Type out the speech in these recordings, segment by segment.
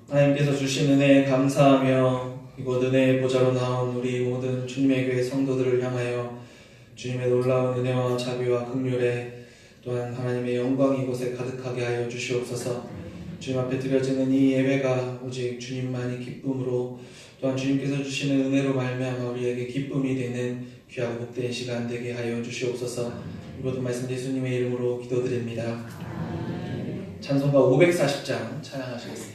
하나님께서 주신 은혜에 감사하며 이곳 은혜의 보좌로 나온 우리 모든 주님의 교회 성도들을 향하여 주님의 놀라운 은혜와 자비와 긍휼에 또한 하나님의 영광이 이곳에 가득하게 하여 주시옵소서. 주님 앞에 드려지는 이 예배가 오직 주님만이 기쁨으로 또한 주님께서 주시는 은혜로 말미암아 우리에게 기쁨이 되는 귀하고 복된 시간 되게 하여 주시옵소서. 이 모든 말씀 예수님의 이름으로 기도드립니다. 찬송가 540장 찬양하시겠습니다.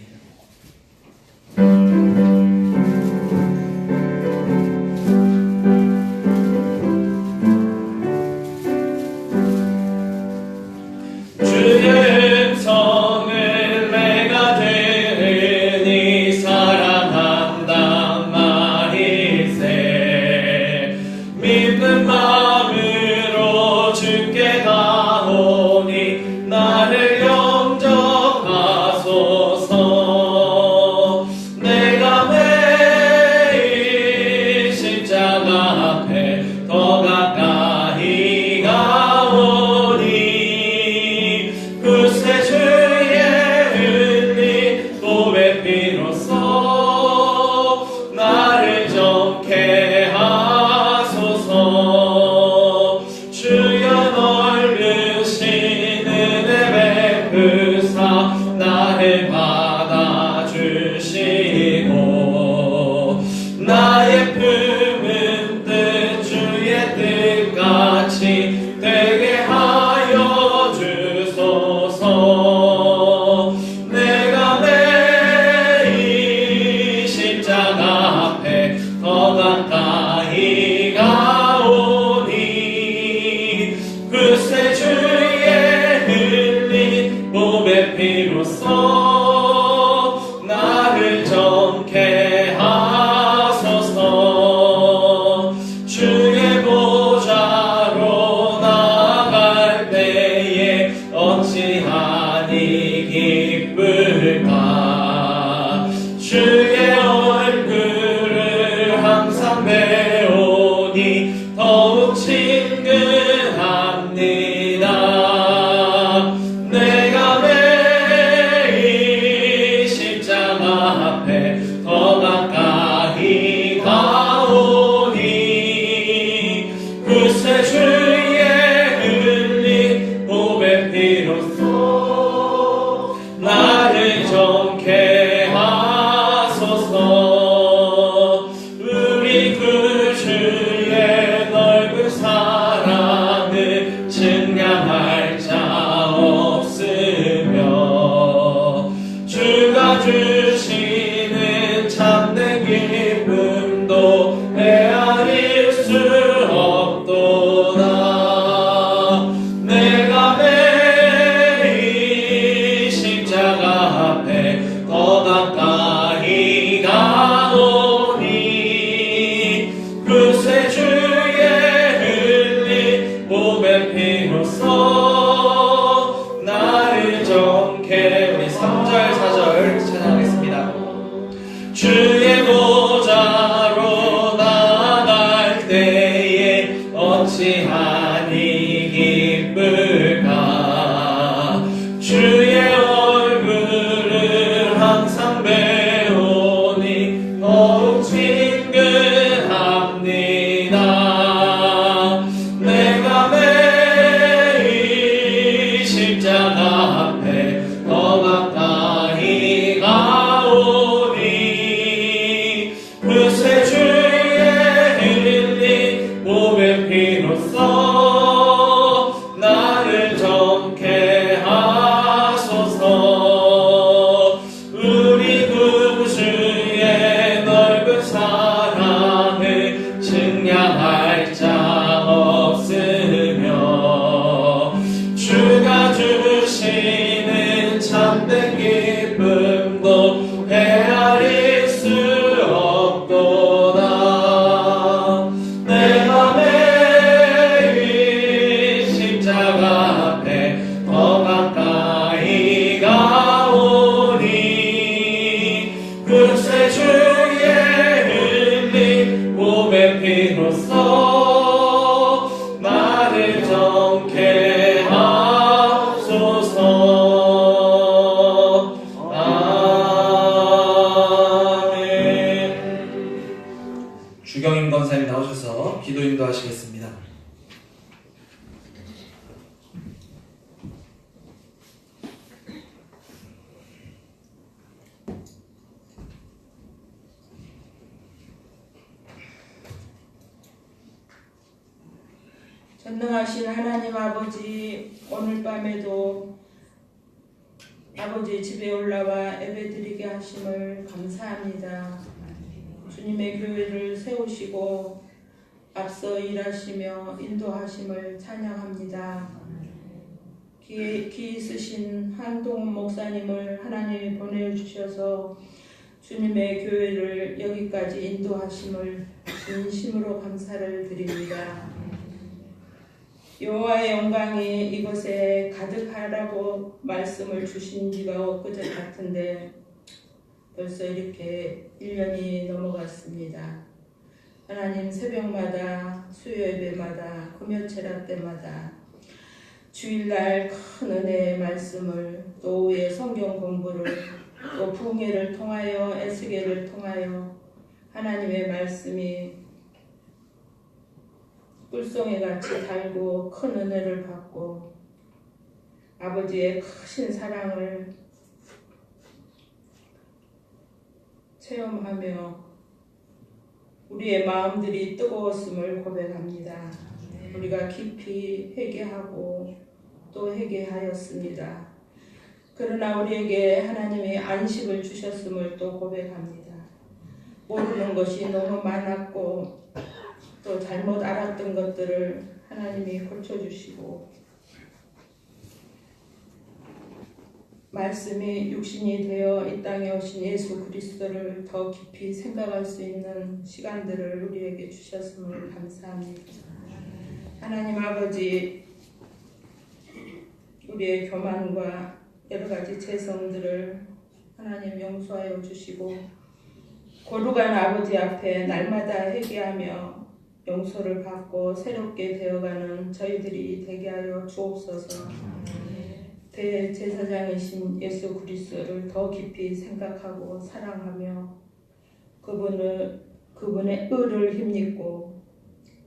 더 가까이 가오니 기도 인도하시겠습니다. 전능하신 하나님 아버지, 오늘 밤에도 아버지 집에 올라와 예배드리게 하심을 감사합니다. 주님의 교회를 세우시고 앞서 일하시며 인도하심을 찬양합니다. 기 있으신 한동훈 목사님을 하나님이 보내주셔서 주님의 교회를 여기까지 인도하심을 진심으로 감사를 드립니다. 여호와의 영광이 이곳에 가득하라고 말씀을 주신 지가 엊그제 같은데 벌써 이렇게 1년이 넘어갔습니다. 하나님, 새벽마다 수요예배마다 금요체라 때마다 주일날 큰 은혜의 말씀을, 또 오후에 성경 공부를, 또 부흥회를 통하여 애쓰게를 통하여 하나님의 말씀이 꿀송이같이 달고 큰 은혜를 받고 아버지의 크신 사랑을 체험하며 우리의 마음들이 뜨거웠음을 고백합니다. 우리가 깊이 회개하고 또 회개하였습니다. 그러나 우리에게 하나님이 안식을 주셨음을 또 고백합니다. 모르는 것이 너무 많았고 또 잘못 알았던 것들을 하나님이 고쳐주시고 말씀이 육신이 되어 이 땅에 오신 예수 그리스도를 더 깊이 생각할 수 있는 시간들을 우리에게 주셨음을 감사합니다. 하나님 아버지, 우리의 교만과 여러 가지 죄성들을 하나님 용서하여 주시고 거룩한 아버지 앞에 날마다 회개하며 용서를 받고 새롭게 되어가는 저희들이 되게 하여 주옵소서. 대제사장이신 예수 그리스도를 더 깊이 생각하고 사랑하며 그분의 의를 힘입고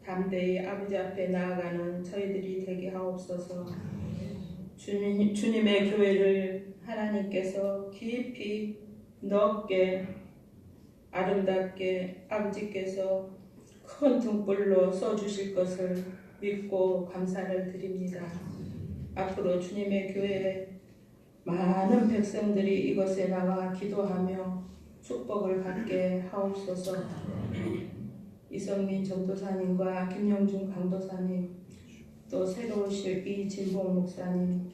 담대히 아버지 앞에 나아가는 저희들이 되게 하옵소서. 주님의 교회를 하나님께서 깊이 넓게 아름답게 아버지께서 큰 등불로 써주실 것을 믿고 감사를 드립니다. 앞으로 주님의 교회에 많은 백성들이 이곳에 나와 기도하며 축복을 받게 하옵소서. 이성민 전도사님과 김영준 강도사님, 또 새로 오실 이진봉 목사님,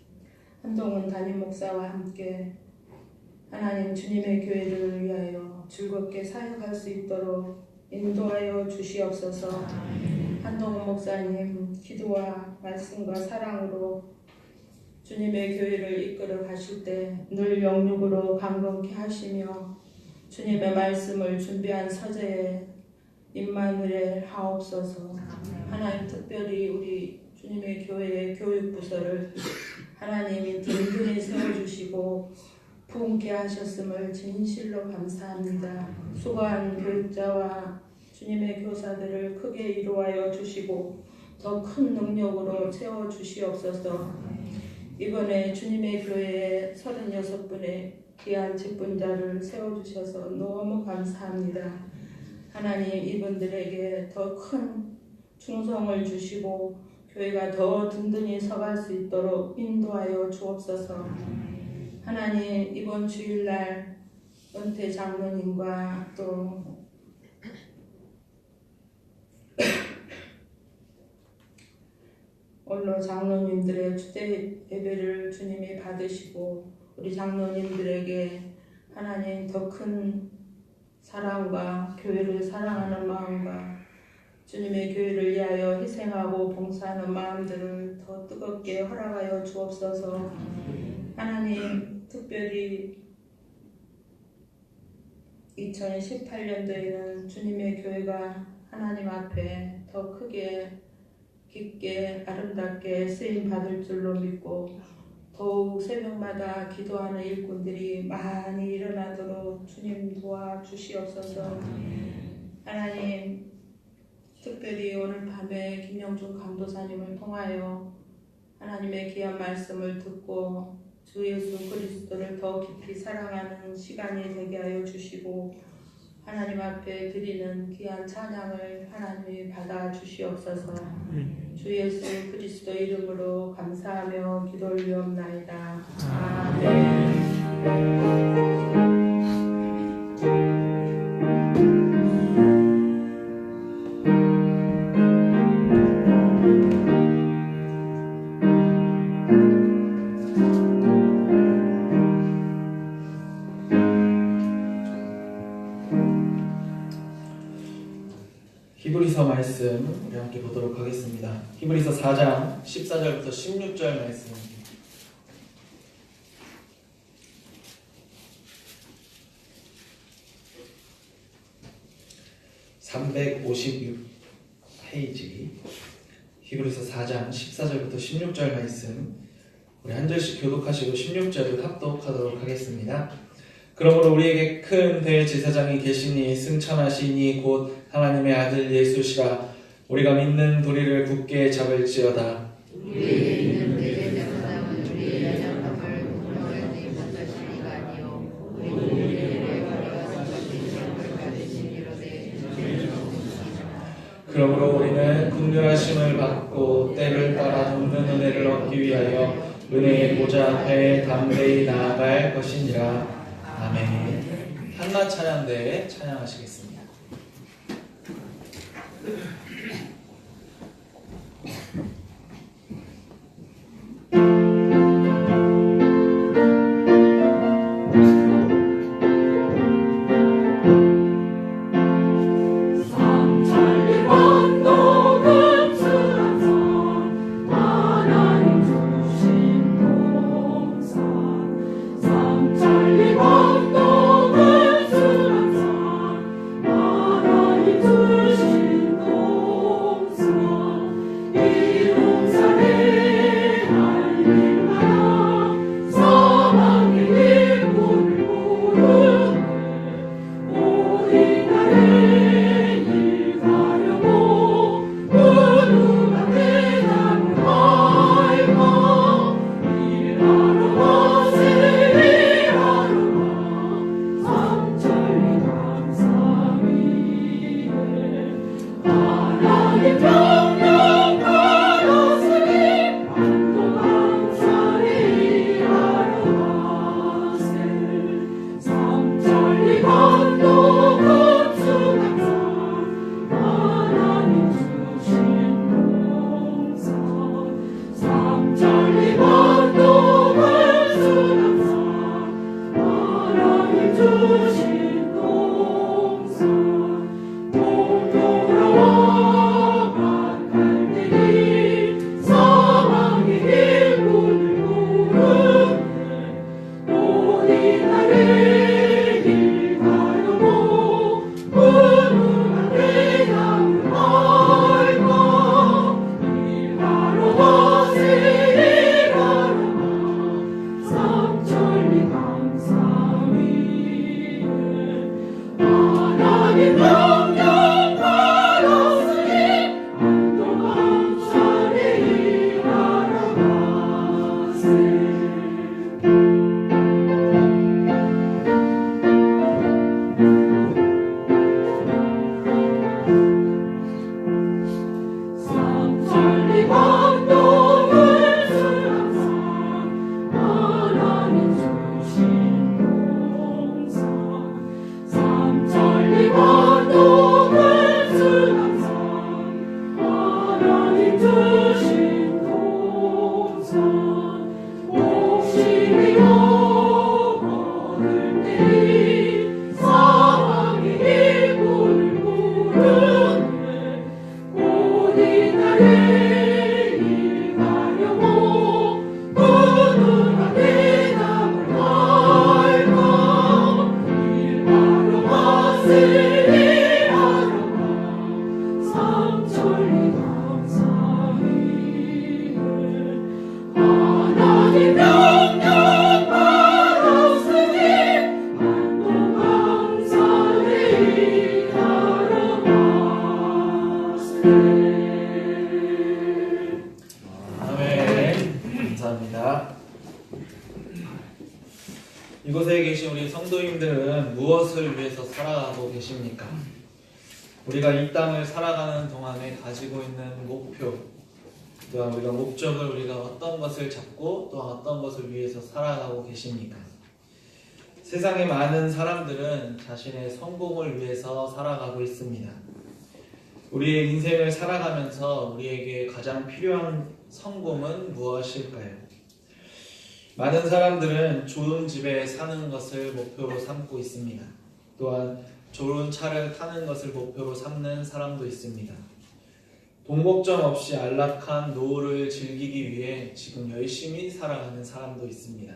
한동훈 담임 목사와 함께 하나님 주님의 교회를 위하여 즐겁게 사역할 수 있도록 인도하여 주시옵소서. 한동훈 목사님 기도와 말씀과 사랑으로 주님의 교회를 이끌어 가실 때 늘 영육으로 강건케 하시며 주님의 말씀을 준비한 서재에 임마누엘 하옵소서. 하나님, 특별히 우리 주님의 교회의 교육부서를 하나님이 든든히 세워주시고 부흥케 하셨음을 진실로 감사합니다. 수고한 교육자와 주님의 교사들을 크게 이루하여 주시고 더 큰 능력으로 채워주시옵소서. 이번에 주님의 교회에 36분의 귀한 직분자를 세워주셔서 너무 감사합니다. 하나님, 이분들에게 더 큰 충성을 주시고 교회가 더 든든히 서갈 수 있도록 인도하여 주옵소서. 하나님, 이번 주일날 은퇴 장로님과 또 원로 장로님들의 주대 예배를 주님이 받으시고 우리 장로님들에게 하나님 더 큰 사랑과 교회를 사랑하는 마음과 주님의 교회를 위하여 희생하고 봉사하는 마음들을 더 뜨겁게 허락하여 주옵소서. 하나님, 특별히 2018년도에는 주님의 교회가 하나님 앞에 더 크게 깊게 아름답게 쓰임 받을 줄로 믿고 더욱 새벽마다 기도하는 일꾼들이 많이 일어나도록 주님 도와주시옵소서. 하나님, 특별히 오늘 밤에 김영준 강도사님을 통하여 하나님의 귀한 말씀을 듣고 주 예수 그리스도를 더 깊이 사랑하는 시간이 되게 하여 주시고 하나님 앞에 드리는 귀한 찬양을 하나님이 받아 주시옵소서. 주 예수 그리스도 이름으로 감사하며 기도 올리옵나이다. 아멘. 히브리서 말씀 우리 함께 보도록 하겠습니다. 히브리서 4장 14절부터 16절 말씀. (356페이지) 히브리서 4장 14절부터 16절 말씀 우리 한 절씩 교독하시고 16절을 합독하도록 하겠습니다. 그러므로 우리에게 큰 대제사장이 계시니 승천하시니 곧 하나님의 아들 예수시라. 우리가 믿는 도리를 굳게 잡을지어다. 우리에게 있는 대제사장은 우리의 장막을 공평하게 받으시니가 아니요 우리의 우리가 상관된 장을 받으시니로되. 그러므로 우리는 긍휼하심을 받고 때를 따라 돕는 은혜를 얻기 위하여 은혜의 보좌 앞에 담대히 나아갈 것이니라. 아멘. 한나 찬양대에 찬양하시겠습니다. 삼천리 건너 무엇을 위해서 살아가고 계십니까? 우리가 이 땅을 살아가는 동안에 가지고 있는 목표, 또한 우리가 목적을 우리가 어떤 것을 잡고 또한 어떤 것을 위해서 살아가고 계십니까? 세상의 많은 사람들은 자신의 성공을 위해서 살아가고 있습니다. 우리의 인생을 살아가면서 우리에게 가장 필요한 성공은 무엇일까요? 많은 사람들은 좋은 집에 사는 것을 목표로 삼고 있습니다. 또한 좋은 차를 타는 것을 목표로 삼는 사람도 있습니다. 동목점 없이 안락한 노후를 즐기기 위해 지금 열심히 살아가는 사람도 있습니다.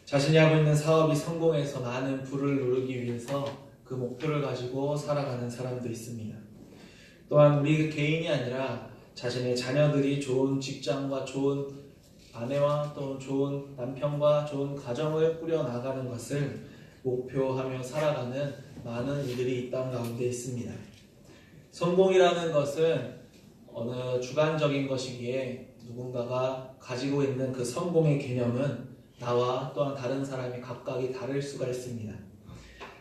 자신이 하고 있는 사업이 성공해서 많은 부를 누리기 위해서 그 목표를 가지고 살아가는 사람도 있습니다. 또한 우리 개인이 아니라 자신의 자녀들이 좋은 직장과 좋은 아내와 또 좋은 남편과 좋은 가정을 꾸려나가는 것을 목표하며 살아가는 많은 이들이 이 땅 가운데 있습니다. 성공이라는 것은 어느 주관적인 것이기에 누군가가 가지고 있는 그 성공의 개념은 나와 또한 다른 사람이 각각이 다를 수가 있습니다.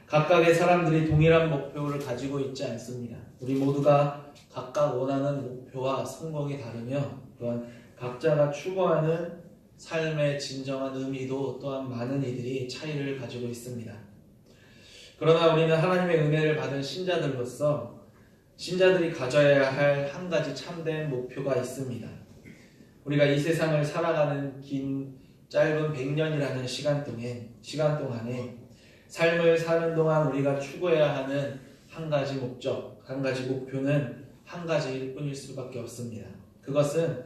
각각의 사람들이 동일한 목표를 가지고 있지 않습니다. 우리 모두가 각각 원하는 목표와 성공이 다르며 또한 각자가 추구하는 삶의 진정한 의미도 또한 많은 이들이 차이를 가지고 있습니다. 그러나 우리는 하나님의 은혜를 받은 신자들로서 신자들이 가져야 할 한 가지 참된 목표가 있습니다. 우리가 이 세상을 살아가는 긴 짧은 100년이라는 시간 동안에 삶을 사는 동안 우리가 추구해야 하는 한 가지 목적, 한 가지 목표는 한 가지일 뿐일 수밖에 없습니다. 그것은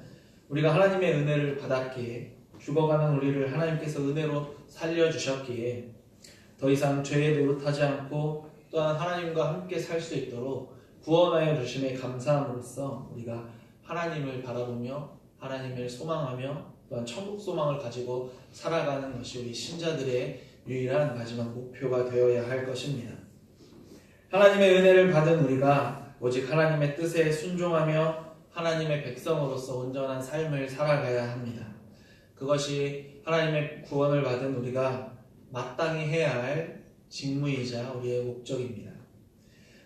우리가 하나님의 은혜를 받았기에 죽어가는 우리를 하나님께서 은혜로 살려주셨기에 더 이상 죄에 노릇하지 않고 또한 하나님과 함께 살 수 있도록 구원하여 주심에 감사함으로써 우리가 하나님을 바라보며 하나님을 소망하며 또한 천국 소망을 가지고 살아가는 것이 우리 신자들의 유일한 마지막 목표가 되어야 할 것입니다. 하나님의 은혜를 받은 우리가 오직 하나님의 뜻에 순종하며 하나님의 백성으로서 온전한 삶을 살아가야 합니다. 그것이 하나님의 구원을 받은 우리가 마땅히 해야 할 직무이자 우리의 목적입니다.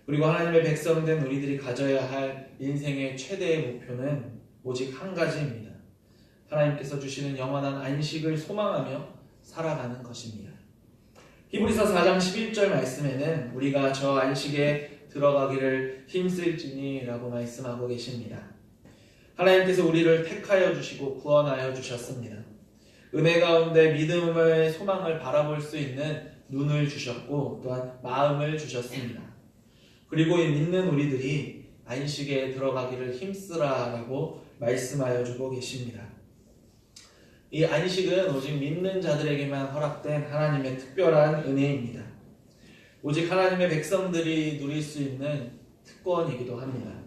그리고 하나님의 백성된 우리들이 가져야 할 인생의 최대의 목표는 오직 한 가지입니다. 하나님께서 주시는 영원한 안식을 소망하며 살아가는 것입니다. 히브리서 4장 11절 말씀에는 우리가 저 안식에 들어가기를 힘쓸지니 라고 말씀하고 계십니다. 하나님께서 우리를 택하여 주시고 구원하여 주셨습니다. 은혜 가운데 믿음의 소망을 바라볼 수 있는 눈을 주셨고 또한 마음을 주셨습니다. 그리고 이 믿는 우리들이 안식에 들어가기를 힘쓰라라고 말씀하여 주고 계십니다. 이 안식은 오직 믿는 자들에게만 허락된 하나님의 특별한 은혜입니다. 오직 하나님의 백성들이 누릴 수 있는 특권이기도 합니다.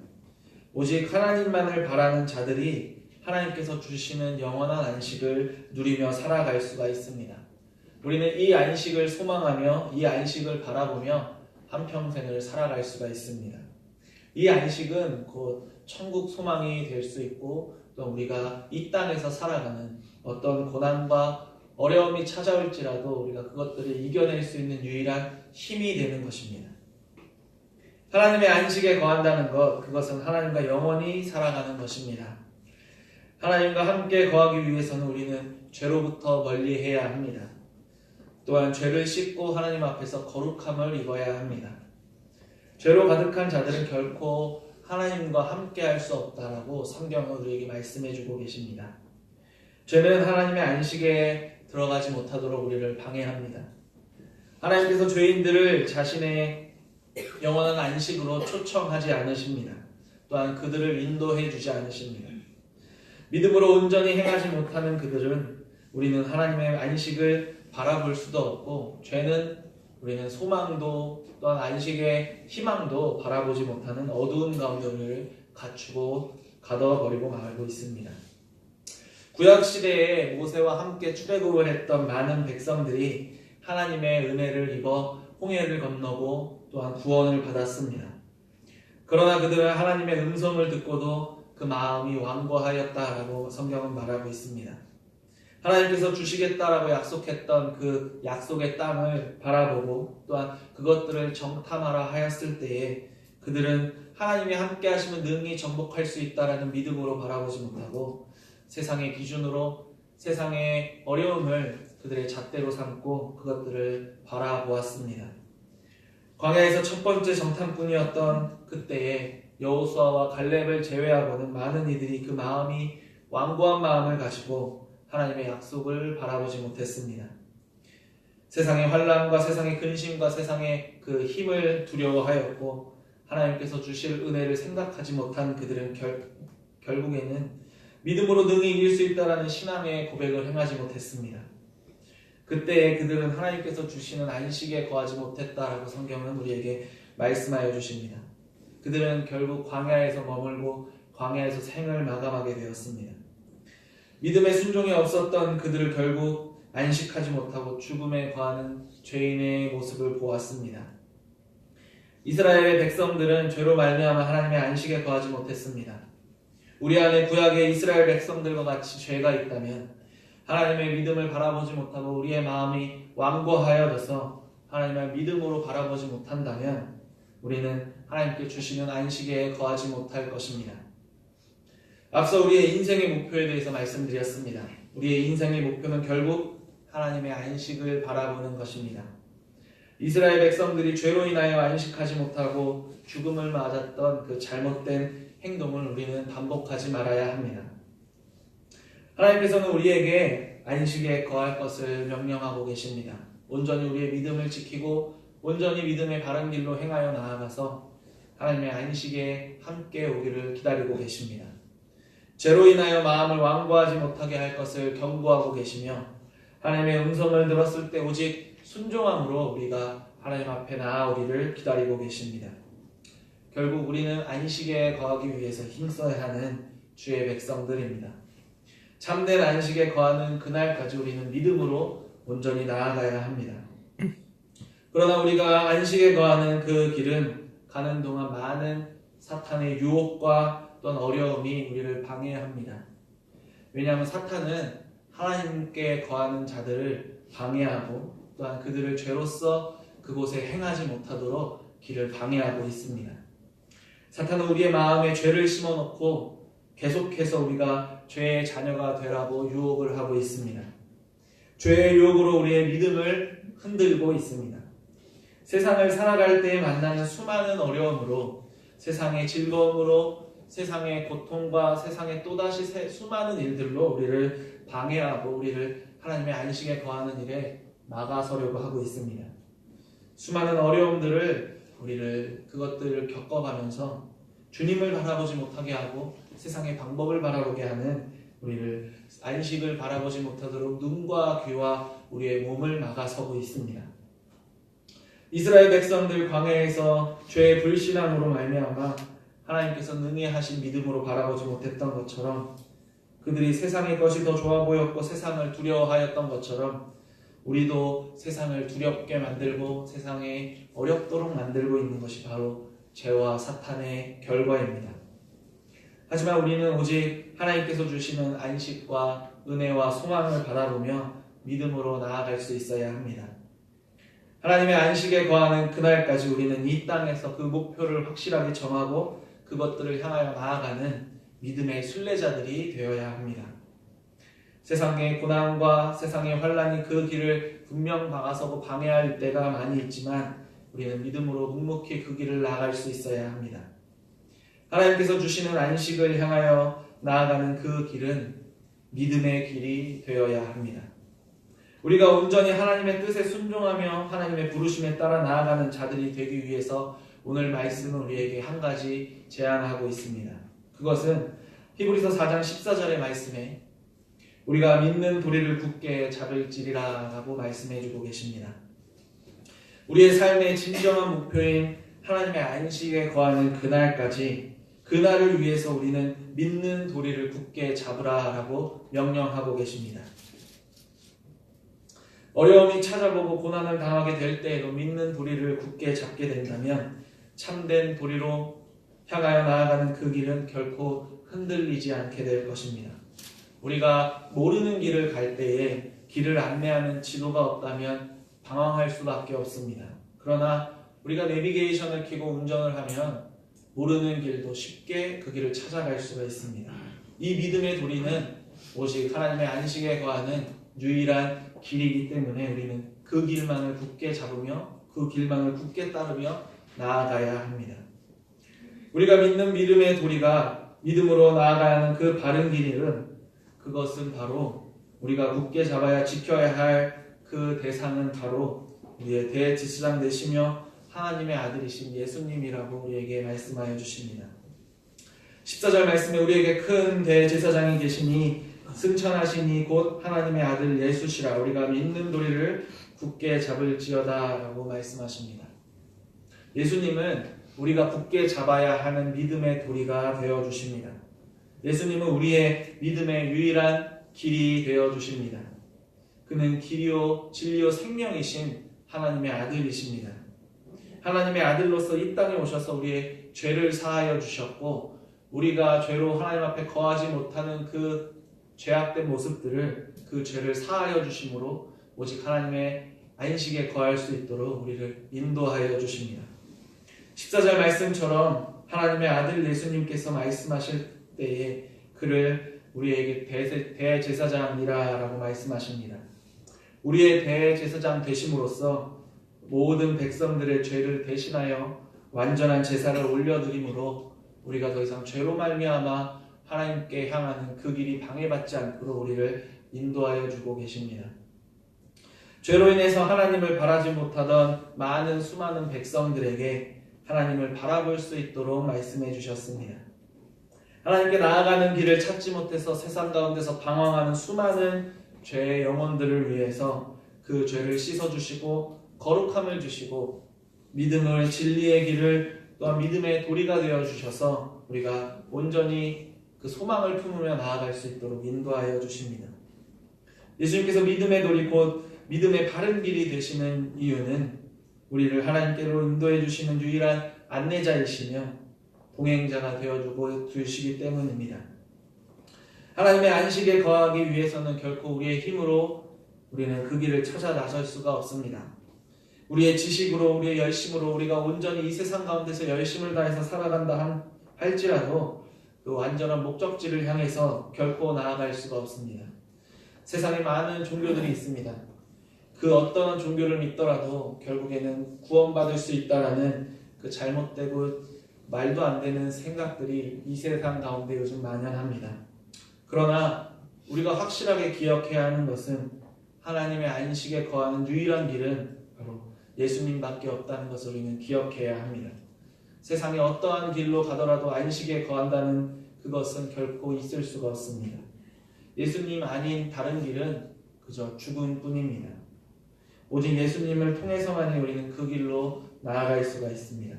오직 하나님만을 바라는 자들이 하나님께서 주시는 영원한 안식을 누리며 살아갈 수가 있습니다. 우리는 이 안식을 소망하며 이 안식을 바라보며 한평생을 살아갈 수가 있습니다. 이 안식은 곧 천국 소망이 될 수 있고 또 우리가 이 땅에서 살아가는 어떤 고난과 어려움이 찾아올지라도 우리가 그것들을 이겨낼 수 있는 유일한 힘이 되는 것입니다. 하나님의 안식에 거한다는 것, 그것은 하나님과 영원히 살아가는 것입니다. 하나님과 함께 거하기 위해서는 우리는 죄로부터 멀리해야 합니다. 또한 죄를 씻고 하나님 앞에서 거룩함을 입어야 합니다. 죄로 가득한 자들은 결코 하나님과 함께 할 수 없다라고 성경은 우리에게 말씀해 주고 계십니다. 죄는 하나님의 안식에 들어가지 못하도록 우리를 방해합니다. 하나님께서 죄인들을 자신의 영원한 안식으로 초청하지 않으십니다. 또한 그들을 인도해 주지 않으십니다. 믿음으로 온전히 행하지 못하는 그들은 우리는 하나님의 안식을 바라볼 수도 없고 죄는 우리는 소망도 또한 안식의 희망도 바라보지 못하는 어두운 가운데 우리를 갖추고 가둬버리고 말고 있습니다. 구약시대에 모세와 함께 출애굽을 했던 많은 백성들이 하나님의 은혜를 입어 홍해를 건너고 또한 구원을 받았습니다. 그러나 그들은 하나님의 음성을 듣고도 그 마음이 완고하였다라고 성경은 말하고 있습니다. 하나님께서 주시겠다라고 약속했던 그 약속의 땅을 바라보고 또한 그것들을 정탐하라 하였을 때에 그들은 하나님이 함께 하시면 능히 정복할 수 있다라는 믿음으로 바라보지 못하고 세상의 기준으로 세상의 어려움을 그들의 잣대로 삼고 그것들을 바라보았습니다. 광야에서 첫 번째 정탐꾼이었던 그때에 여호수아와 갈렙을 제외하고는 많은 이들이 그 마음이 완고한 마음을 가지고 하나님의 약속을 바라보지 못했습니다. 세상의 환난과 세상의 근심과 세상의 그 힘을 두려워하였고 하나님께서 주실 은혜를 생각하지 못한 그들은 결국에는 믿음으로 능히 이길 수 있다라는 신앙의 고백을 행하지 못했습니다. 그때에 그들은 하나님께서 주시는 안식에 거하지 못했다라고 성경은 우리에게 말씀하여 주십니다. 그들은 결국 광야에서 머물고 광야에서 생을 마감하게 되었습니다. 믿음의 순종이 없었던 그들을 결국 안식하지 못하고 죽음에 거하는 죄인의 모습을 보았습니다. 이스라엘의 백성들은 죄로 말미암아 하나님의 안식에 거하지 못했습니다. 우리 안에 구약의 이스라엘 백성들과 같이 죄가 있다면 하나님의 믿음을 바라보지 못하고 우리의 마음이 완고하여져서 하나님의 믿음으로 바라보지 못한다면 우리는 하나님께 주시는 안식에 거하지 못할 것입니다. 앞서 우리의 인생의 목표에 대해서 말씀드렸습니다. 우리의 인생의 목표는 결국 하나님의 안식을 바라보는 것입니다. 이스라엘 백성들이 죄로 인하여 안식하지 못하고 죽음을 맞았던 그 잘못된 행동을 우리는 반복하지 말아야 합니다. 하나님께서는 우리에게 안식에 거할 것을 명령하고 계십니다. 온전히 우리의 믿음을 지키고 온전히 믿음의 바른 길로 행하여 나아가서 하나님의 안식에 함께 오기를 기다리고 계십니다. 죄로 인하여 마음을 완고하지 못하게 할 것을 경고하고 계시며 하나님의 음성을 들었을 때 오직 순종함으로 우리가 하나님 앞에 나아오기를 기다리고 계십니다. 결국 우리는 안식에 거하기 위해서 힘써야 하는 주의 백성들입니다. 참된 안식에 거하는 그날까지 우리는 믿음으로 온전히 나아가야 합니다. 그러나 우리가 안식에 거하는 그 길은 가는 동안 많은 사탄의 유혹과 또한 어려움이 우리를 방해합니다. 왜냐하면 사탄은 하나님께 거하는 자들을 방해하고 또한 그들을 죄로서 그곳에 행하지 못하도록 길을 방해하고 있습니다. 사탄은 우리의 마음에 죄를 심어놓고 계속해서 우리가 죄의 자녀가 되라고 유혹을 하고 있습니다. 죄의 유혹으로 우리의 믿음을 흔들고 있습니다. 세상을 살아갈 때 만나는 수많은 어려움으로 세상의 즐거움으로 세상의 고통과 세상의 또다시 수많은 일들로 우리를 방해하고 우리를 하나님의 안식에 거하는 일에 막아서려고 하고 있습니다. 수많은 어려움들을 그것들을 겪어가면서 주님을 바라보지 못하게 하고 세상의 방법을 바라보게 하는 우리를 안식을 바라보지 못하도록 눈과 귀와 우리의 몸을 막아서고 있습니다. 이스라엘 백성들 광야에서 죄의 불신앙으로 말미암아 하나님께서 능히 하신 믿음으로 바라보지 못했던 것처럼 그들이 세상의 것이 더 좋아 보였고 세상을 두려워하였던 것처럼 우리도 세상을 두렵게 만들고 세상에 어렵도록 만들고 있는 것이 바로 죄와 사탄의 결과입니다. 하지만 우리는 오직 하나님께서 주시는 안식과 은혜와 소망을 바라보며 믿음으로 나아갈 수 있어야 합니다. 하나님의 안식에 거하는 그날까지 우리는 이 땅에서 그 목표를 확실하게 정하고 그것들을 향하여 나아가는 믿음의 순례자들이 되어야 합니다. 세상의 고난과 세상의 환난이 그 길을 분명 막아서고 방해할 때가 많이 있지만 우리는 믿음으로 묵묵히 그 길을 나아갈 수 있어야 합니다. 하나님께서 주시는 안식을 향하여 나아가는 그 길은 믿음의 길이 되어야 합니다. 우리가 온전히 하나님의 뜻에 순종하며 하나님의 부르심에 따라 나아가는 자들이 되기 위해서 오늘 말씀은 우리에게 한 가지 제안하고 있습니다. 그것은 히브리서 4장 14절의 말씀에 우리가 믿는 도리를 굳게 잡을지리라 라고 말씀해 주고 계십니다. 우리의 삶의 진정한 목표인 하나님의 안식에 거하는 그날까지 그날을 위해서 우리는 믿는 도리를 굳게 잡으라 라고 명령하고 계십니다. 어려움이 찾아보고 고난을 당하게 될 때에도 믿는 도리를 굳게 잡게 된다면 참된 도리로 향하여 나아가는 그 길은 결코 흔들리지 않게 될 것입니다. 우리가 모르는 길을 갈 때에 길을 안내하는 지도가 없다면 방황할 수밖에 없습니다. 그러나 우리가 내비게이션을 켜고 운전을 하면 모르는 길도 쉽게 그 길을 찾아갈 수가 있습니다. 이 믿음의 도리는 오직 하나님의 안식에 거하는 유일한 길이기 때문에 우리는 그 길만을 굳게 잡으며 그 길만을 굳게 따르며 나아가야 합니다. 우리가 믿는 믿음의 도리가 믿음으로 나아가야 하는 그 바른 길은 그것은 바로 우리가 굳게 잡아야 지켜야 할 그 대상은 바로 우리의 대제사장 되시며 하나님의 아들이신 예수님이라고 우리에게 말씀하여 주십니다. 14절 말씀에 우리에게 큰 대제사장이 계시니 승천하시니 곧 하나님의 아들 예수시라 우리가 믿는 도리를 굳게 잡을지어다 라고 말씀하십니다. 예수님은 우리가 굳게 잡아야 하는 믿음의 도리가 되어주십니다. 예수님은 우리의 믿음의 유일한 길이 되어주십니다. 그는 길이요 진리요 생명이신 하나님의 아들이십니다. 하나님의 아들로서 이 땅에 오셔서 우리의 죄를 사하여 주셨고 우리가 죄로 하나님 앞에 거하지 못하는 그 죄악된 모습들을 그 죄를 사하여 주심으로 오직 하나님의 안식에 거할 수 있도록 우리를 인도하여 주십니다. 14절 말씀처럼 하나님의 아들 예수님께서 말씀하실 때에 그를 우리에게 대제사장이라 라고 말씀하십니다. 우리의 대제사장 되심으로써 모든 백성들의 죄를 대신하여 완전한 제사를 올려드림으로 우리가 더 이상 죄로 말미암아 하나님께 향하는 그 길이 방해받지 않도록 우리를 인도하여 주고 계십니다. 죄로 인해서 하나님을 바라지 못하던 많은 수많은 백성들에게 하나님을 바라볼 수 있도록 말씀해 주셨습니다. 하나님께 나아가는 길을 찾지 못해서 세상 가운데서 방황하는 수많은 죄의 영혼들을 위해서 그 죄를 씻어주시고 거룩함을 주시고 믿음을 진리의 길을 또한 믿음의 도리가 되어주셔서 우리가 온전히 그 소망을 품으며 나아갈 수 있도록 인도하여 주십니다. 예수님께서 믿음의 도리 곧 믿음의 바른 길이 되시는 이유는 우리를 하나님께로 인도해 주시는 유일한 안내자이시며 동행자가 되어주고 주시기 때문입니다. 하나님의 안식에 거하기 위해서는 결코 우리의 힘으로 우리는 그 길을 찾아 나설 수가 없습니다. 우리의 지식으로 우리의 열심으로 우리가 온전히 이 세상 가운데서 열심을 다해서 살아간다 할지라도 그 완전한 목적지를 향해서 결코 나아갈 수가 없습니다. 세상에 많은 종교들이 있습니다. 그 어떤 종교를 믿더라도 결국에는 구원받을 수 있다라는 그 잘못되고 말도 안 되는 생각들이 이 세상 가운데 요즘 만연합니다. 그러나 우리가 확실하게 기억해야 하는 것은 하나님의 안식에 거하는 유일한 길은 바로 예수님밖에 없다는 것을 우리는 기억해야 합니다. 세상에 어떠한 길로 가더라도 안식에 거한다는 그것은 결코 있을 수가 없습니다. 예수님 아닌 다른 길은 그저 죽음뿐입니다. 오직 예수님을 통해서만이 우리는 그 길로 나아갈 수가 있습니다.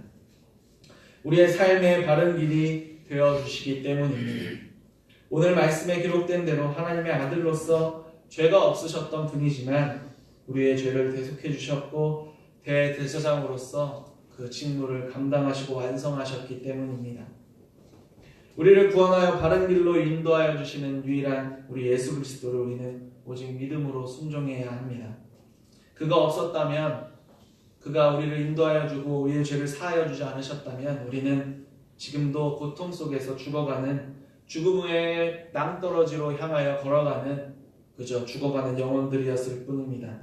우리의 삶의 바른 길이 되어주시기 때문입니다. 오늘 말씀에 기록된 대로 하나님의 아들로서 죄가 없으셨던 분이지만 우리의 죄를 대속해 주셨고 대제사장으로서 그 직무를 감당하시고 완성하셨기 때문입니다. 우리를 구원하여 바른 길로 인도하여 주시는 유일한 우리 예수 그리스도를 우리는 오직 믿음으로 순종해야 합니다. 그가 없었다면 그가 우리를 인도하여 주고 우리의 죄를 사하여 주지 않으셨다면 우리는 지금도 고통 속에서 죽어가는 죽음의 낭떠러지로 향하여 걸어가는 그저 죽어가는 영혼들이었을 뿐입니다.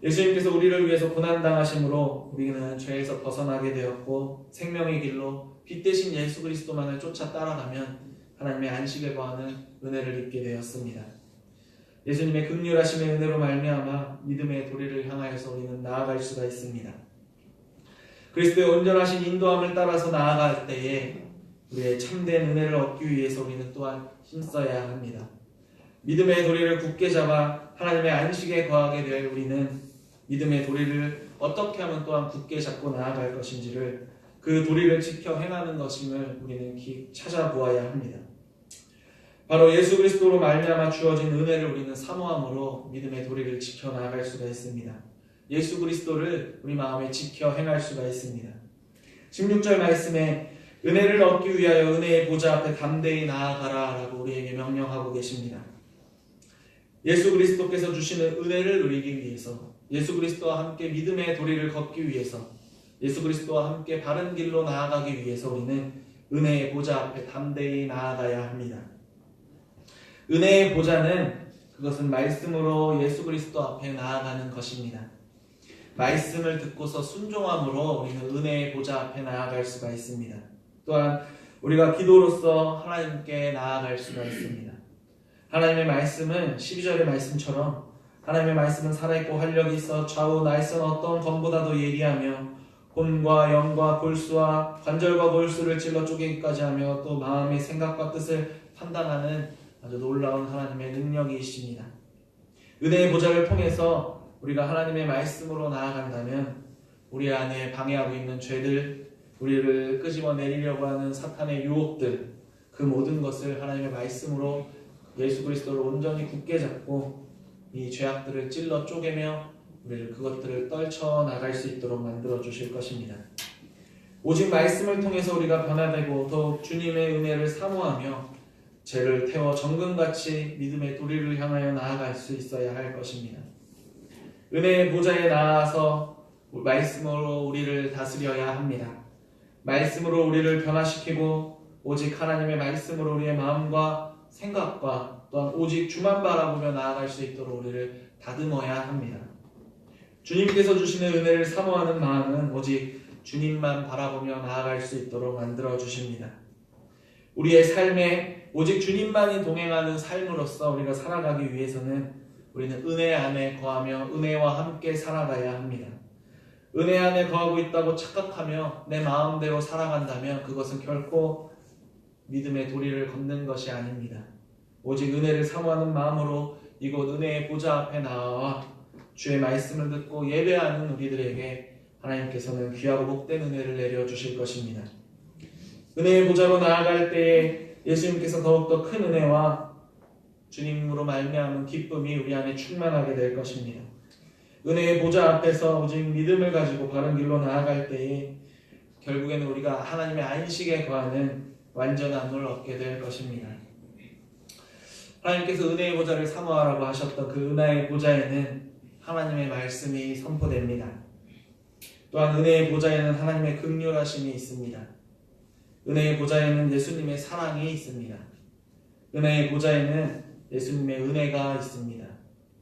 예수님께서 우리를 위해서 고난당하심으로 우리는 죄에서 벗어나게 되었고 생명의 길로 빛 대신 예수 그리스도만을 쫓아 따라가면 하나님의 안식에 거하는 은혜를 입게 되었습니다. 예수님의 긍휼하심의 은혜로 말미암아 믿음의 도리를 향하여서 우리는 나아갈 수가 있습니다. 그리스도의 온전하신 인도함을 따라서 나아갈 때에 우리의 참된 은혜를 얻기 위해서 우리는 또한 힘써야 합니다. 믿음의 도리를 굳게 잡아 하나님의 안식에 거하게 될 우리는 믿음의 도리를 어떻게 하면 또한 굳게 잡고 나아갈 것인지를 그 도리를 지켜 행하는 것임을 우리는 찾아보아야 합니다. 바로 예수 그리스도로 말미암아 주어진 은혜를 우리는 사모함으로 믿음의 도리를 지켜 나아갈 수가 있습니다. 예수 그리스도를 우리 마음에 지켜 행할 수가 있습니다. 16절 말씀에 은혜를 얻기 위하여 은혜의 보좌 앞에 담대히 나아가라 라고 우리에게 명령하고 계십니다. 예수 그리스도께서 주시는 은혜를 누리기 위해서, 예수 그리스도와 함께 믿음의 도리를 걷기 위해서, 예수 그리스도와 함께 바른 길로 나아가기 위해서 우리는 은혜의 보좌 앞에 담대히 나아가야 합니다. 은혜의 보좌는 그것은 말씀으로 예수 그리스도 앞에 나아가는 것입니다. 말씀을 듣고서 순종함으로 우리는 은혜의 보좌 앞에 나아갈 수가 있습니다. 또한 우리가 기도로서 하나님께 나아갈 수가 있습니다. 하나님의 말씀은 12절의 말씀처럼 하나님의 말씀은 살아있고 활력이 있어 좌우 날선 어떤 검보다도 예리하며魂과 영과 골수와 관절과 골수를 찔러 쪼개기까지 하며 또 마음의 생각과 뜻을 판단하는 아주 놀라운 하나님의 능력이십니다. 은혜의 보좌를 통해서 우리가 하나님의 말씀으로 나아간다면 우리 안에 방해하고 있는 죄들, 우리를 끄집어내리려고 하는 사탄의 유혹들, 그 모든 것을 하나님의 말씀으로 예수 그리스도를 온전히 굳게 잡고 이 죄악들을 찔러 쪼개며 우리를 그것들을 떨쳐나갈 수 있도록 만들어 주실 것입니다. 오직 말씀을 통해서 우리가 변화되고 더욱 주님의 은혜를 사모하며 죄를 태워 정금같이 믿음의 도리를 향하여 나아갈 수 있어야 할 것입니다. 은혜의 보좌에 나아서 말씀으로 우리를 다스려야 합니다. 말씀으로 우리를 변화시키고 오직 하나님의 말씀으로 우리의 마음과 생각과 또한 오직 주만 바라보며 나아갈 수 있도록 우리를 다듬어야 합니다. 주님께서 주시는 은혜를 사모하는 마음은 오직 주님만 바라보며 나아갈 수 있도록 만들어 주십니다. 우리의 삶에 오직 주님만이 동행하는 삶으로서 우리가 살아가기 위해서는 우리는 은혜 안에 거하며 은혜와 함께 살아가야 합니다. 은혜 안에 거하고 있다고 착각하며 내 마음대로 살아간다면 그것은 결코 믿음의 도리를 걷는 것이 아닙니다. 오직 은혜를 사모하는 마음으로 이곳 은혜의 보좌 앞에 나와 주의 말씀을 듣고 예배하는 우리들에게 하나님께서는 귀하고 복된 은혜를 내려주실 것입니다. 은혜의 보좌로 나아갈 때에 예수님께서 더욱더 큰 은혜와 주님으로 말미암은 기쁨이 우리 안에 충만하게 될 것입니다. 은혜의 보좌 앞에서 오직 믿음을 가지고 바른 길로 나아갈 때에 결국에는 우리가 하나님의 안식에 거하는 완전함을 얻게 될 것입니다. 하나님께서 은혜의 보좌를 사모하라고 하셨던 그 은혜의 보좌에는 하나님의 말씀이 선포됩니다. 또한 은혜의 보좌에는 하나님의 긍휼하심이 있습니다. 은혜의 보좌에는 예수님의 사랑이 있습니다. 은혜의 보좌에는 예수님의 은혜가 있습니다.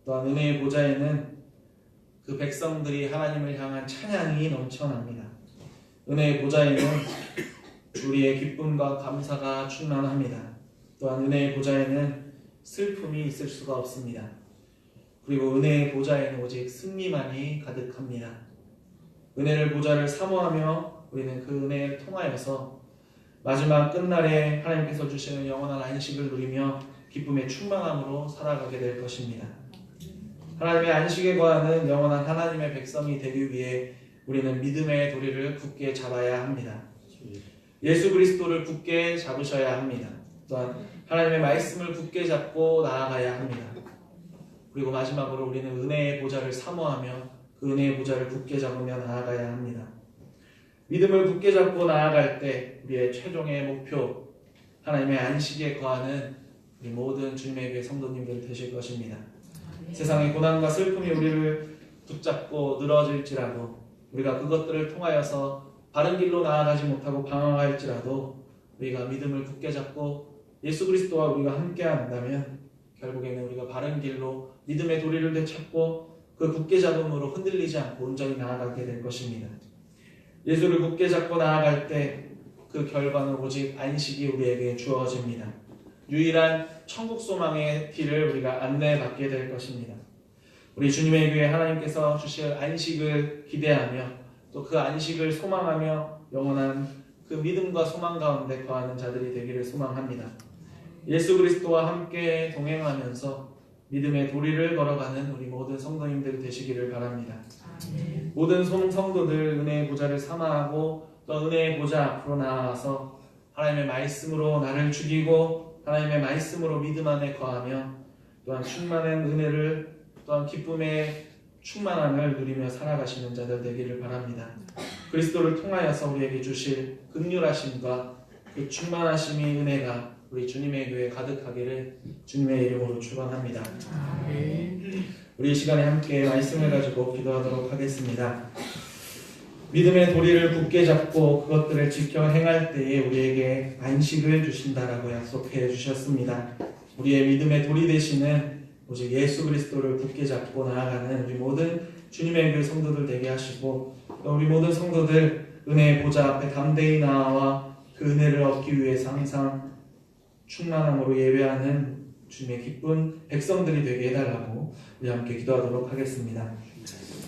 또한 은혜의 보좌에는 그 백성들이 하나님을 향한 찬양이 넘쳐납니다. 은혜의 보좌에는 우리의 기쁨과 감사가 충만합니다. 또한 은혜의 보좌에는 슬픔이 있을 수가 없습니다. 그리고 은혜의 보좌에는 오직 승리만이 가득합니다. 은혜를 보좌를 사모하며 우리는 그 은혜를 통하여서 마지막 끝날에 하나님께서 주시는 영원한 안식을 누리며 기쁨의 충만함으로 살아가게 될 것입니다. 하나님의 안식에 거하는 영원한 하나님의 백성이 되기 위해 우리는 믿음의 도리를 굳게 잡아야 합니다. 예수 그리스도를 굳게 잡으셔야 합니다. 또한 하나님의 말씀을 굳게 잡고 나아가야 합니다. 그리고 마지막으로 우리는 은혜의 보좌를 사모하며 그 은혜의 보좌를 굳게 잡으며 나아가야 합니다. 믿음을 굳게 잡고 나아갈 때 우리의 최종의 목표, 하나님의 안식에 거하는 우리 모든 주님의 교회 성도님들 되실 것입니다. 세상의 고난과 슬픔이 우리를 붙잡고 늘어질지라도 우리가 그것들을 통하여서 바른 길로 나아가지 못하고 방황할지라도 우리가 믿음을 굳게 잡고 예수 그리스도와 우리가 함께 한다면 결국에는 우리가 바른 길로 믿음의 도리를 되찾고 그 굳게 잡음으로 흔들리지 않고 온전히 나아가게 될 것입니다. 예수를 굳게 잡고 나아갈 때 그 결과는 오직 안식이 우리에게 주어집니다. 유일한 천국 소망의 길을 우리가 안내받게 될 것입니다. 우리 주님의 교회 하나님께서 주실 안식을 기대하며 또 그 안식을 소망하며 영원한 그 믿음과 소망 가운데 거하는 자들이 되기를 소망합니다. 예수 그리스도와 함께 동행하면서 믿음의 도리를 걸어가는 우리 모든 성도님들 되시기를 바랍니다. 모든 성도들 은혜의 보좌를 사모하고 또 은혜의 보좌 앞으로 나아가서 하나님의 말씀으로 나를 죽이고 하나님의 말씀으로 믿음 안에 거하며 또한 충만한 은혜를 또한 기쁨의 충만함을 누리며 살아가시는 자들 되기를 바랍니다. 그리스도를 통하여서 우리에게 주실 긍휼하심과 이 충만하심이 은혜가 우리 주님의 교회 가득하기를 주님의 이름으로 축원합니다. 우리 이 시간에 함께 말씀을 가지고 기도하도록 하겠습니다. 믿음의 도리를 굳게 잡고 그것들을 지켜 행할 때에 우리에게 안식을 주신다라고 약속해 주셨습니다. 우리의 믿음의 도리 되시는 오직 예수 그리스도를 굳게 잡고 나아가는 우리 모든 주님의 교회 성도들 되게 하시고, 우리 모든 성도들 은혜의 보좌 앞에 담대히 나아와 그 은혜를 얻기 위해서 항상 충만함으로 예배하는 주님의 기쁜 백성들이 되게 해달라고 우리 함께 기도하도록 하겠습니다.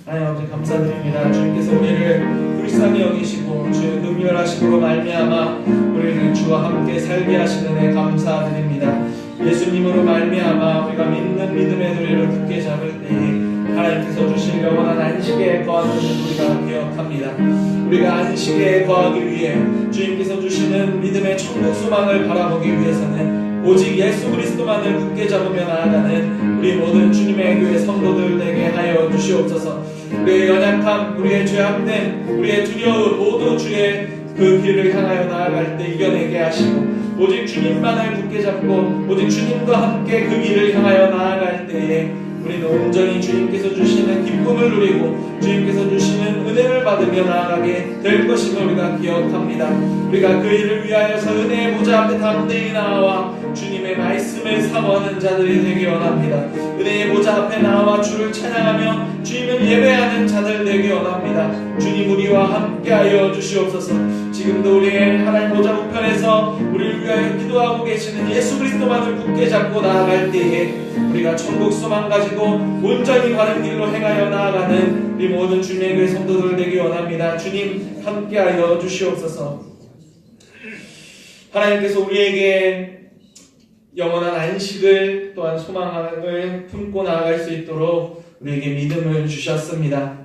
하나님 아버지 감사드립니다. 주님께서 우리를 불쌍히 여기시고 주의 긍휼하심으로 말미암아 우리를 주와 함께 살게 하시는 애 감사드립니다. 예수님으로 말미암아 우리가 믿는 믿음의 도리를 굳게 잡을 때에 하나님께서 주실 영원한 안식에 거하는 우리가 기억합니다. 우리가 안식에 거하기 위해 주님께서 주시는 믿음의 천국 소망을 바라보기 위해서는 오직 예수 그리스도만을 굳게 잡으며 나아가는 우리 모든 주님의 교회 성도들 되게 하여 주시옵소서. 우리의 연약함, 우리의 죄악됨, 우리의 두려움 모두 주의 그 길을 향하여 나아갈 때 이겨내게 하시고, 오직 주님만을 굳게 잡고 오직 주님과 함께 그 길을 향하여 나아갈 때에 우리는 온전히 주님께서 주시는 기쁨을 누리고 주님께서 주시는 은혜를 받으며 나아가게 될 것임을 우리가 기억합니다. 우리가 그 일을 위하여서 은혜의 보좌 앞에 담대히 나와 주님의 말씀을 사모하는 자들이 되기 원합니다. 은혜의 보좌 앞에 나와 주를 찬양하며 주님을 예배하는 자들 되기 원합니다. 주님 우리와 함께하여 주시옵소서. 지금도 우리의 하나님 보좌 우편에서 우리를 위하여 기도하고 계시는 예수 그리스도만을 굳게 잡고 나아갈 때에 우리가 천국 소망 가지고 온전히 바른 길로 행하여 나아가는 우리 모든 주님의 교회 성도들 되기 원합니다. 주님 함께하여 주시옵소서. 하나님께서 우리에게 영원한 안식을 또한 소망을 품고 나아갈 수 있도록 우리에게 믿음을 주셨습니다.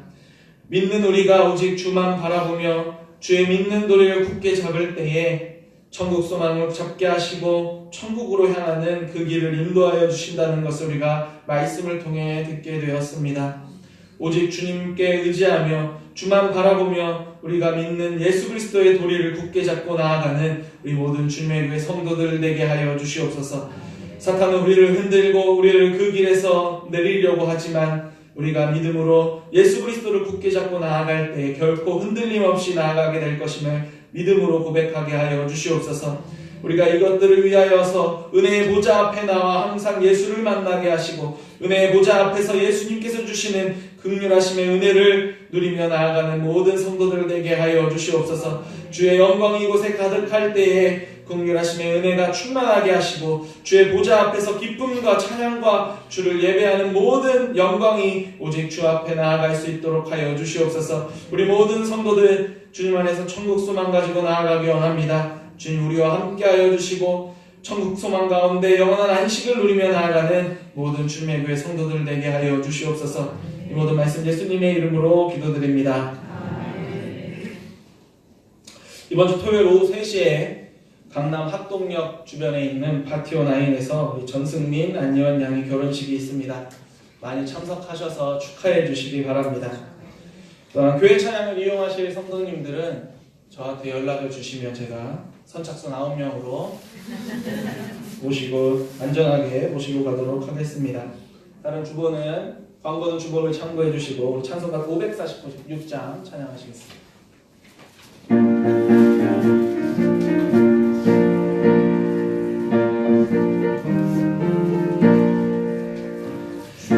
믿는 우리가 오직 주만 바라보며 주의 믿는 도리를 굳게 잡을 때에 천국 소망을 잡게 하시고 천국으로 향하는 그 길을 인도하여 주신다는 것을 우리가 말씀을 통해 듣게 되었습니다. 오직 주님께 의지하며 주만 바라보며 우리가 믿는 예수 그리스도의 도리를 굳게 잡고 나아가는 우리 모든 주님의 교회 성도들 되게 하여 주시옵소서. 사탄은 우리를 흔들고 우리를 그 길에서 내리려고 하지만 우리가 믿음으로 예수 그리스도를 굳게 잡고 나아갈 때 결코 흔들림 없이 나아가게 될 것임을 믿음으로 고백하게 하여 주시옵소서. 우리가 이것들을 위하여서 은혜의 보좌 앞에 나와 항상 예수를 만나게 하시고 은혜의 보좌 앞에서 예수님께서 주시는 긍휼하심의 은혜를 누리며 나아가는 모든 성도들 되게 하여 주시옵소서. 주의 영광이 이곳에 가득할 때에 긍휼하심의 은혜가 충만하게 하시고 주의 보좌 앞에서 기쁨과 찬양과 주를 예배하는 모든 영광이 오직 주 앞에 나아갈 수 있도록 하여 주시옵소서. 우리 모든 성도들 주님 안에서 천국 소망 가지고 나아가기 원합니다. 주님 우리와 함께하여 주시고 천국 소망 가운데 영원한 안식을 누리며 나아가는 모든 주님의 교회 성도들 되게 하여 주시옵소서. 이 모든 말씀 예수님의 이름으로 기도드립니다. 이번 주 토요일 오후 3시에 강남 학동역 주변에 있는 파티오9에서 우리 전승민, 안예원 양의 결혼식이 있습니다. 많이 참석하셔서 축하해 주시기 바랍니다. 또한 교회 찬양을 이용하실 성도님들은 저한테 연락을 주시면 제가 선착순 9명으로 모시고 안전하게 모시고 가도록 하겠습니다. 다른 주보는 광고는 주보를 참고해 주시고 찬송가 546장 찬양하시겠습니다.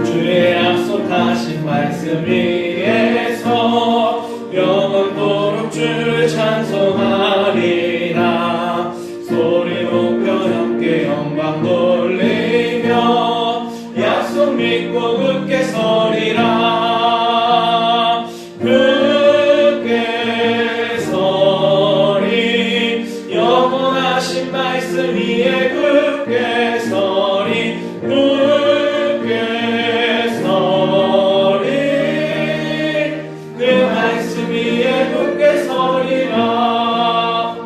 주의 약속하신 말씀 위에서 영원토록 주를 찬송하리라. 소리 높여 함께 영광 돌리며 약속 믿고 굳게 서리라. 굳게 서리 영원하신 말씀 위에 굳게 서리. 굳게 서리 그 말씀 위에 굳게 서리라.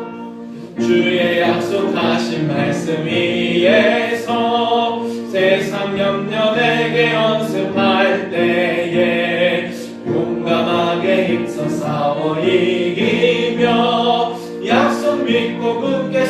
주의 약속하신 말씀 위에서 세상 염려 내게 연습할 때에 용감하게 힘써 싸워 이기며 약속 믿고 굳게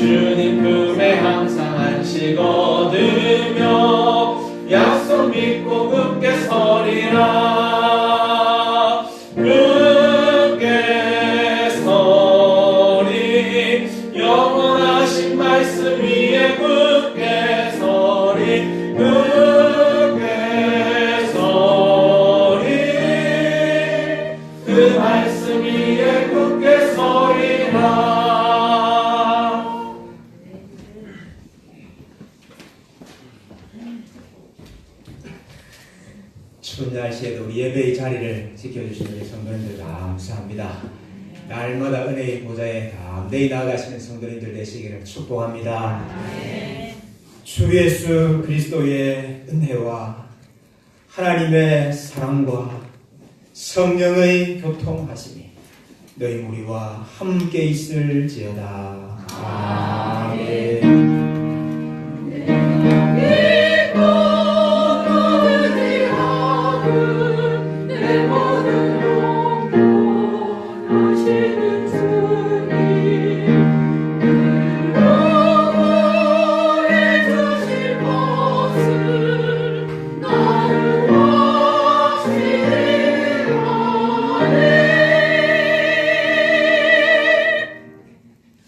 주님 품에 항상 안식 얻으며 약속 믿고 굳게 서리라. 굳게 서리 영원하신 말씀 위에 굳게 서리. 굳게 서리 그 말씀 위에 굳게 서리라. 추운 날씨에도 우리 예배의 자리를 지켜주시는 우리 성도님들 감사합니다. 날마다 은혜의 보좌에 담대히 나아가시는 성도님들 되시기를 축복합니다. 주 예수 그리스도의 은혜와 하나님의 사랑과 성령의 교통하심이 너희 우리와 함께 있을지어다. 아멘.